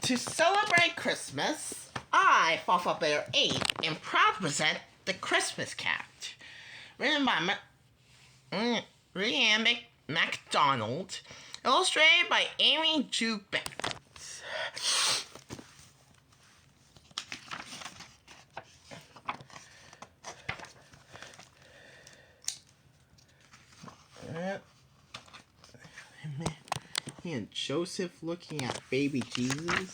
To celebrate Christmas, I, Fafa Bear 8, am proud to present The Christmas Cat, written by Rhiannon MacDonald, illustrated by Amy Ju Beckett. And Joseph looking at baby Jesus.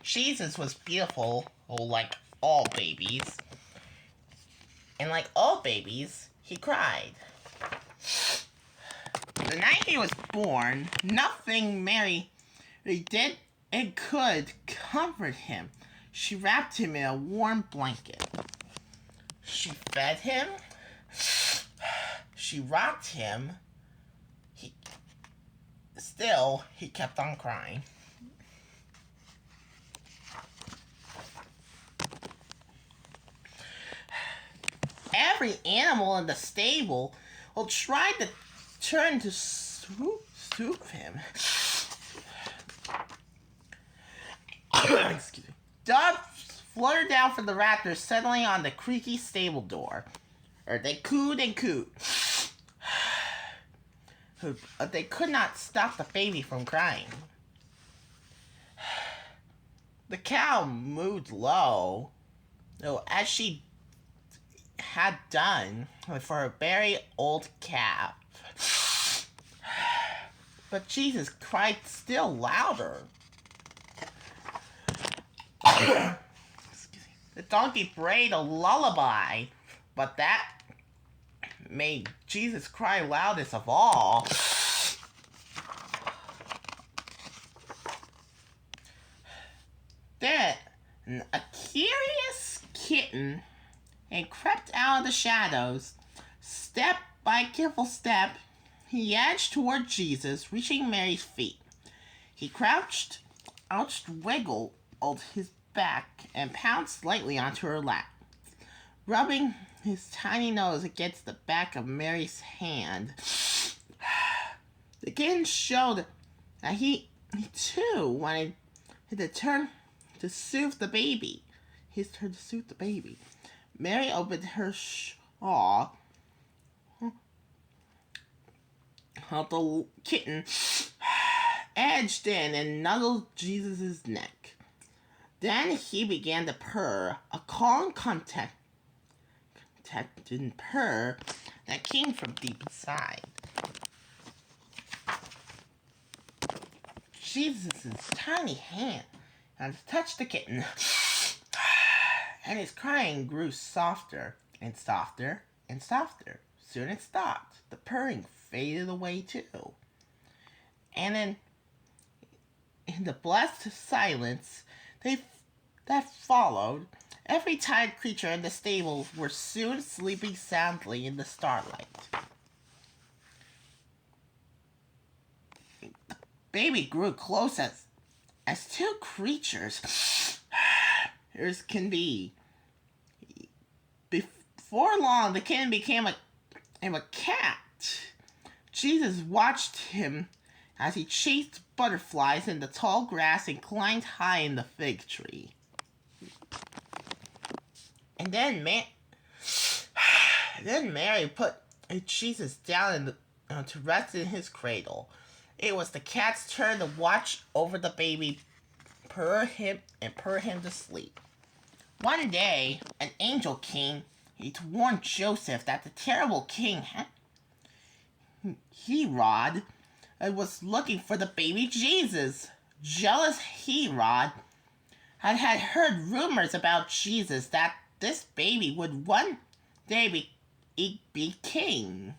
Jesus was beautiful, like all babies. And like all babies, he cried. The night he was born, nothing Mary did and could comfort him. She wrapped him in a warm blanket. She fed him. She rocked him. He kept on crying. Every animal in the stable tried to turn to swoop him. Excuse me. Doves fluttered down from the rafters, settling on the creaky stable door. They cooed and cooed. They could not stop the baby from crying. The cow mooed low, as she had done for a very old calf. But Jesus cried still louder. The donkey brayed a lullaby, but that made Jesus cry loudest of all. Then a curious kitten crept out of the shadows. Step by careful step, he edged toward Jesus, reaching Mary's feet. He crouched, wiggled his back, and pounced lightly onto her lap, rubbing his tiny nose against the back of Mary's hand. The kitten showed that he too wanted to turn to soothe the baby. His turn to soothe the baby. Mary opened her shawl. The kitten edged in and nuzzled Jesus' neck. Then he began to purr, a calm contented purr that came from deep inside. Jesus' tiny hand touched the kitten, and his crying grew softer and softer and softer. Soon it stopped. The purring faded away too. And then, in the blessed silence that followed, every tired creature in the stables were soon sleeping soundly in the starlight. The baby grew close as two creatures as can be. Before long, the kitten became a cat. Jesus watched him as he chased butterflies in the tall grass and climbed high in the fig tree. And then Mary put Jesus down to rest in his cradle. It was the cat's turn to watch over the baby, purr him to sleep. One day, an angel came to warn Joseph that the terrible king, Herod, was looking for the baby Jesus. Jealous Herod had heard rumors about Jesus, that this baby would one day be king.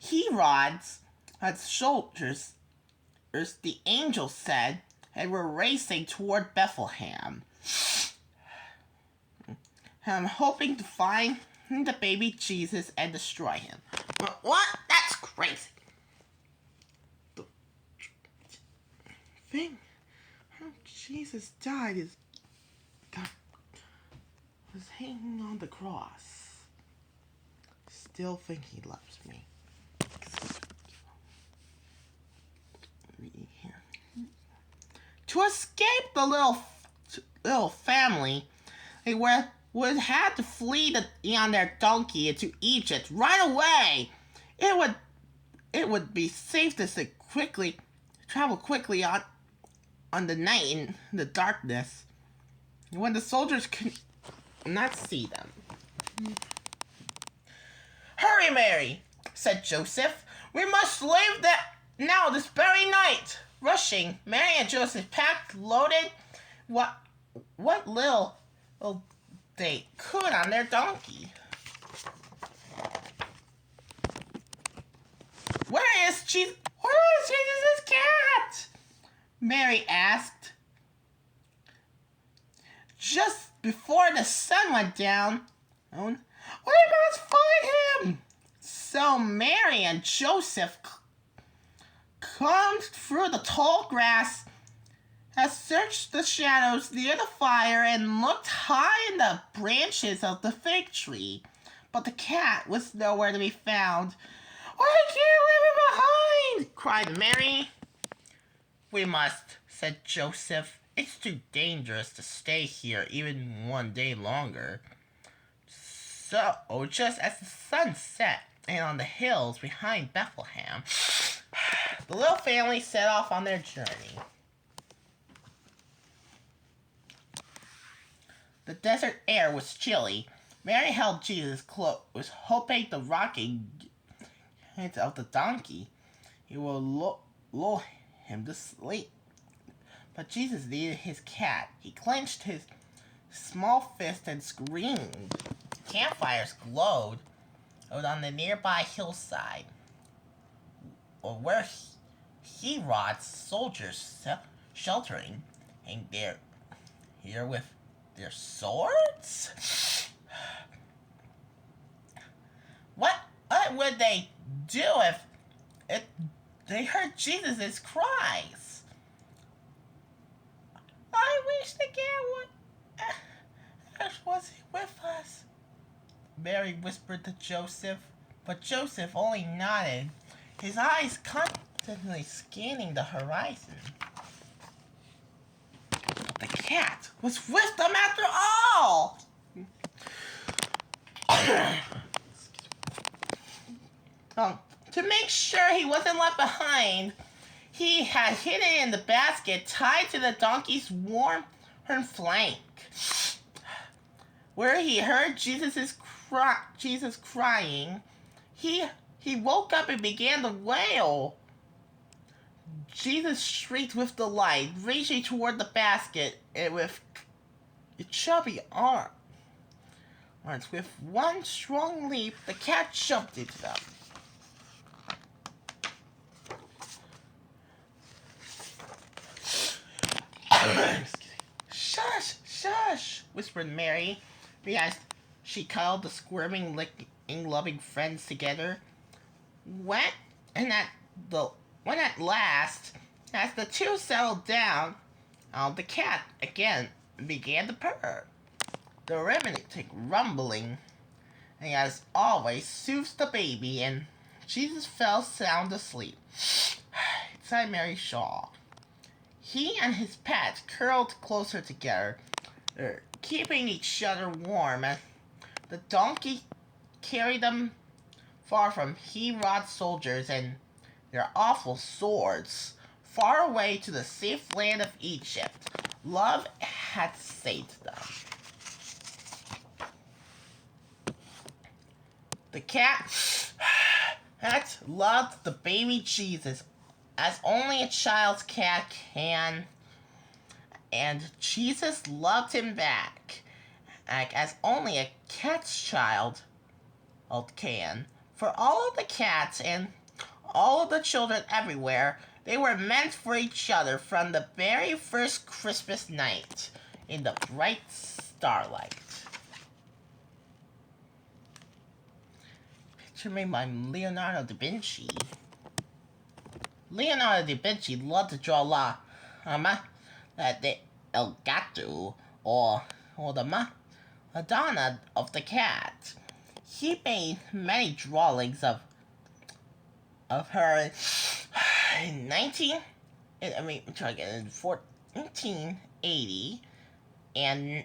Herod's soldiers, as the angel said, were racing toward Bethlehem, hoping to find the baby Jesus and destroy him. What? That's crazy. The thing how Jesus died was hanging on the cross. Still think he loves me. To escape the little family, they would have to flee on their donkey into Egypt right away. It would be safe to travel quickly on the night in the darkness, when the soldiers could not see them. "Hurry, Mary," said Joseph. "We must leave now this very night." Rushing, Mary and Joseph packed, loaded what little they could on their donkey. Where is Jesus' cat?" Mary asked. Just before the sun went down, "We must find him." So Mary and Joseph combed through the tall grass, had searched the shadows near the fire, and looked high in the branches of the fig tree. But the cat was nowhere to be found. "I can't leave him behind!" cried Mary. "We must," said Joseph. "It's too dangerous to stay here even one day longer." So, just as the sun set and on the hills behind Bethlehem, the little family set off on their journey. The desert air was chilly. Mary held Jesus close, hoping the rocking of the donkey he will lull him to sleep. But Jesus needed his cat. He clenched his small fist and screamed. Campfires glowed out on the nearby hillside, where Herod's soldiers sheltering, and here with their swords. What would they do if they heard Jesus' cries? "I wish the cat was with us," Mary whispered to Joseph. But Joseph only nodded, his eyes constantly scanning the horizon. The cat was with them after all! To make sure he wasn't left behind, he had hidden it in the basket tied to the donkey's warm flank, where he heard Jesus crying. He woke up and began to wail. Jesus shrieked with delight, reaching toward the basket, and with chubby arms, with one strong leap, the cat jumped into them. "Shush, shush," whispered Mary, as she cuddled the squirming, licking, loving friends together. When at last, as the two settled down, the cat again began to purr. The rhythmic rumbling, and as always, soothed the baby, and Jesus fell sound asleep inside Mary's shawl. He and his pet curled closer together, keeping each other warm, as the donkey carried them far from Herod's soldiers and their awful swords, far away to the safe land of Egypt. Love had saved them. The cat had loved the baby Jesus as only a child's cat can, and Jesus loved him back as only a cat's child can. For all of the cats and all of the children everywhere, they were meant for each other from the very first Christmas night in the bright starlight. Picture made by Leonardo da Vinci. Leonardo da Vinci loved to draw the El Gato, or the Madonna of the cat. He made many drawings of her in 1780 and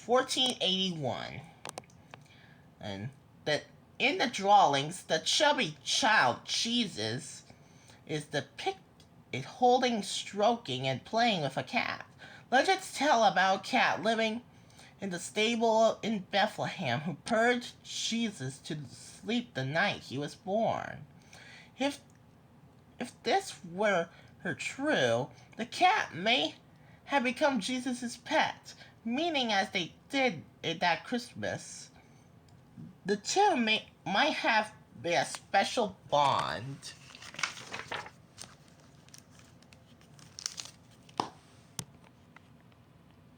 1481. And that in the drawings, the chubby child Jesus is depicted holding, stroking, and playing with a cat. Legends tell about a cat living in the stable in Bethlehem who purred Jesus to sleep the night he was born. If this were true, the cat may have become Jesus' pet, meaning as they did it that Christmas, the two might have a special bond.